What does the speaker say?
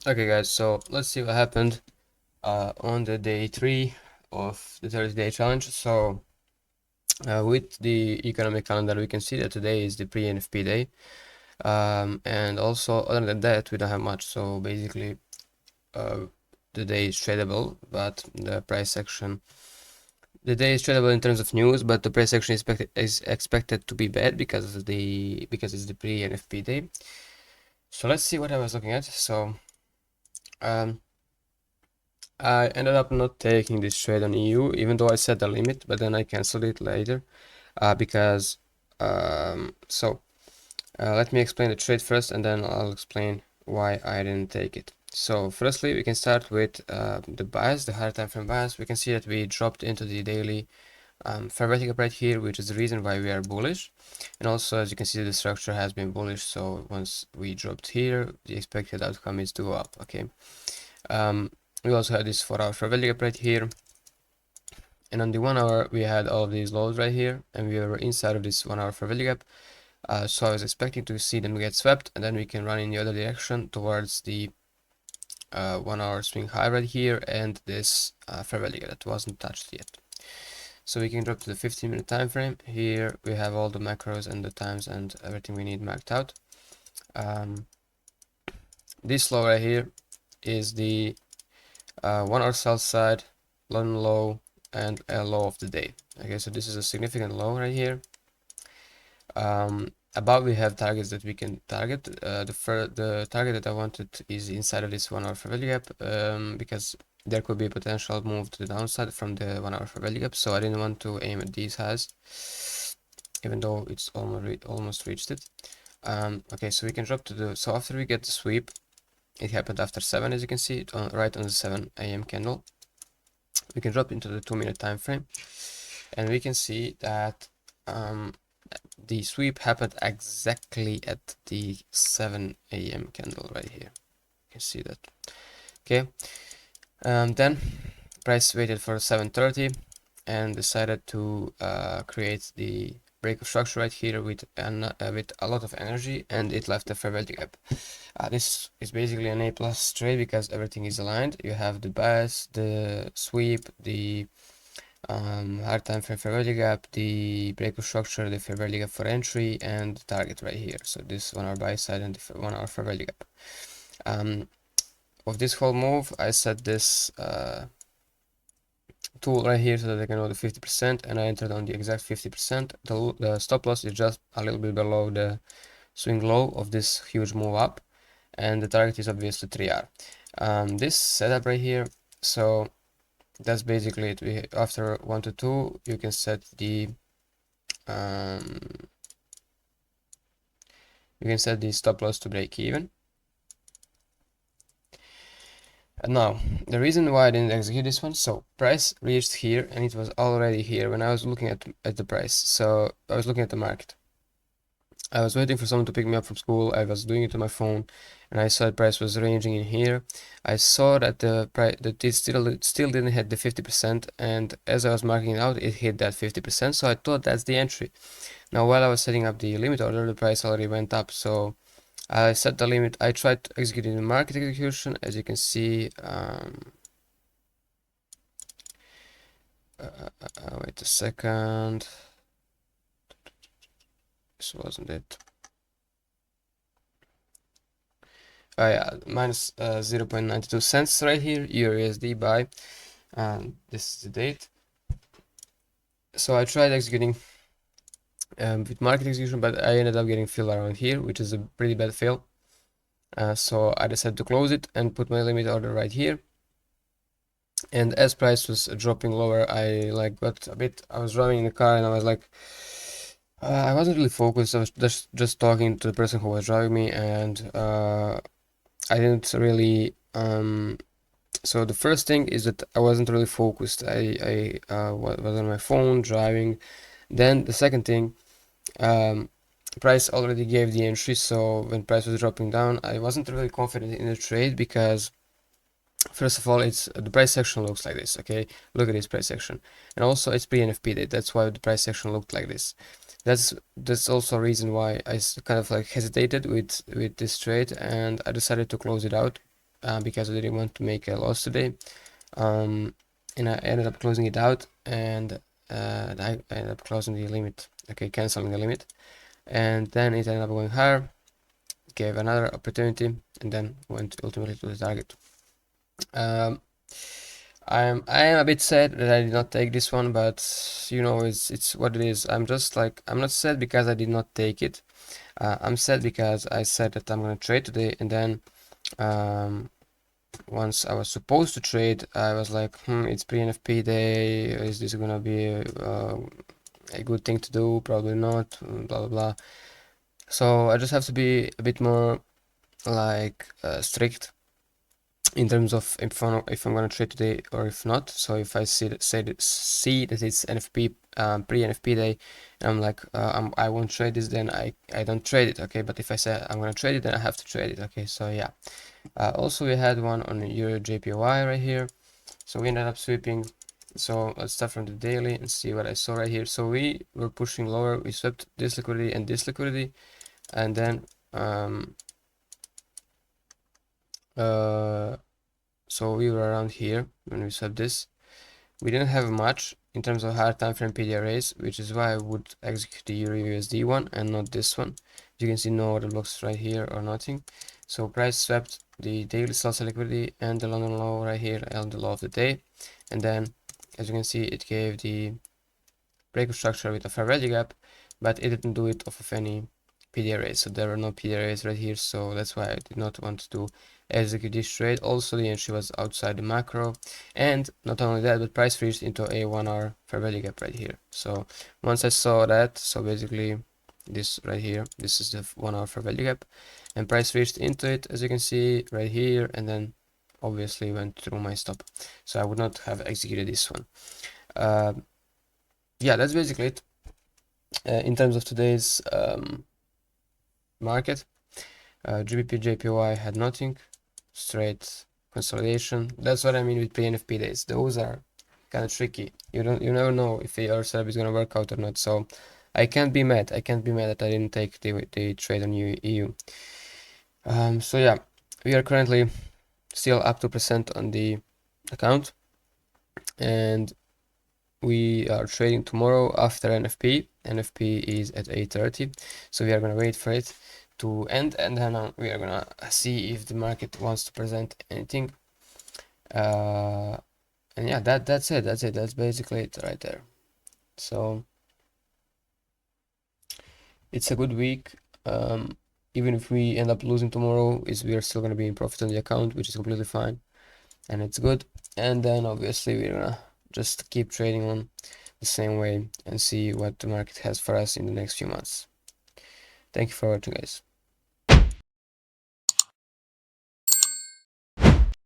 Okay guys, so let's see what happened on the day 3 of the 30-day challenge. So with the economic calendar, we can see that today is the pre-NFP day, and also other than that we don't have much. So basically the day is tradable, but the price action, the day is tradable in terms of news, but the price action is expected to be bad because it's the pre-NFP day. So let's see what I was looking at. So um, I ended up not taking this trade on EU, even though I set the limit, but then I canceled it later because let me explain the trade first, and then I'll explain why I didn't take it. So firstly, we can start with the bias, the higher time frame bias. We can see that we dropped into the daily fair value gap right here, which is the reason why we are bullish. And also, as you can see, the structure has been bullish. So once we dropped here, the expected outcome is to go up. Okay. We also had this 4-hour fair value gap right here, and on the 1 hour we had all of these lows right here, and we were inside of this 1 hour fair value gap. So I was expecting to see them get swept, and then we can run in the other direction towards the 1 hour swing high right here, and this fair value gap that wasn't touched yet. So we can drop to the 15-minute time frame. Here we have all the macros and the times and everything we need marked out. This low right here is the 1 hour sell side, London low, and a low of the day. Okay, so this is a significant low right here. Above we have targets that we can target. The target that I wanted is inside of this 1 hour fair value gap, because there could be a potential move to the downside from the 1 hour fair value gap, so I didn't want to aim at these highs, even though it's almost reached it. Okay, so we can drop to the, so after we get the sweep, it happened after 7, as you can see, right on the 7 a.m. candle. We can drop into the 2-minute time frame, and we can see that the sweep happened exactly at the 7 a.m. candle right here. You can see that. Okay, then price waited for 7:30 and decided to create the break of structure right here with a lot of energy, and it left a fair value gap. This is basically an A+ trade because everything is aligned. You have the bias, the sweep, the hard time frame fair value gap, the breakout structure, the fair value gap for entry, and the target right here. So this 1 hour buy side and the 1 hour fair value gap. Of this whole move, I set this tool right here so that I can know the 50%, and I entered on the exact 50%. The stop loss is just a little bit below the swing low of this huge move up, and the target is obviously 3R. This setup right here, so that's basically it. After 1 to 2, you can set the stop loss to break even. And now the reason why I didn't execute this one, so price reached here and it was already here when I was looking at the price. So I was looking at the market. I was waiting for someone to pick me up from school. I was doing it on my phone, and I saw the price was ranging in here. I saw that the price that it still didn't hit the 50%, and as I was marking it out, it hit that 50%. So I thought that's the entry. Now, while I was setting up the limit order, the price already went up. So I set the limit. I tried to execute in the market execution, as you can see. Wait a second. This wasn't it. Oh yeah, minus 0.92 cents right here, EURUSD buy, and this is the date. So I tried executing with market execution, but I ended up getting fill around here, which is a pretty bad fill. So I decided to close it and put my limit order right here. And as price was dropping lower, I got a bit. I was driving in the car and I was like, I wasn't really focused. I was just talking to the person who was driving me, and I didn't really. So the first thing is that I wasn't really focused. I was on my phone driving. Then the second thing, price already gave the entry. So when price was dropping down, I wasn't really confident in the trade because, first of all, it's the price section looks like this. Okay, look at this price section, and also it's pre-NFP day. That's why the price section looked like this. That's also a reason why I kind of hesitated with this trade, and I decided to close it out. because I didn't want to make a loss today. And I ended up closing it out, and I ended up closing the limit, okay, canceling the limit, and then it ended up going higher, gave another opportunity, and then went ultimately to the target. I am a bit sad that I did not take this one, but you know, it's what it is. I'm not sad because I did not take it. I'm sad because I said that I'm gonna trade today, and then once I was supposed to trade, I was like, it's pre-NFP day. Is this gonna be a good thing to do? Probably not. Blah blah blah. So I just have to be a bit more like strict in terms of if I'm gonna trade today or if not. So if I see that it's NFP pre-NFP day, and I'm like I won't trade this, then I don't trade it, okay? But if I say I'm gonna trade it, then I have to trade it, okay? So yeah. Also we had one on Euro JPY right here, so we ended up sweeping. So let's start from the daily and see what I saw right here. So we were pushing lower, we swept this liquidity and this liquidity, and then so we were around here when we swept this. We didn't have much in terms of higher time frame PDRAs, which is why I would execute the Euro USD one and not this one. You can see no other blocks right here or nothing. So price swept the daily sell-side liquidity and the London low right here and the low of the day, and then as you can see it gave the breakout structure with a fair value gap, but it didn't do it off of any PDRAs. So there were no PDRAs right here, so that's why I did not want to execute this trade. Also the entry was outside the macro, and not only that, but price reached into a 1 hour fair value gap right here. So once I saw that, so basically this right here, this is the 1 hour fair value gap, and price reached into it, as you can see right here, and then obviously went through my stop. So I would not have executed this one. Yeah, that's basically it in terms of today's market. GBP JPY had nothing, straight consolidation. That's what I mean with pre-NFP days. Those are kind of tricky. You never know if your setup is gonna work out or not. So I can't be mad. I can't be mad that I didn't take the trade on EU. So yeah, we are currently still up 2% on the account, and we are trading tomorrow after NFP. NFP is at 8:30, so we are gonna wait for it to end, and then we are gonna see if the market wants to present anything. And yeah, that's it. That's basically it right there. So it's a good week. Even if we end up losing tomorrow, we are still gonna be in profit on the account, which is completely fine, and it's good. And then obviously we're gonna just keep trading on the same way and see what the market has for us in the next few months. Thank you for watching, guys.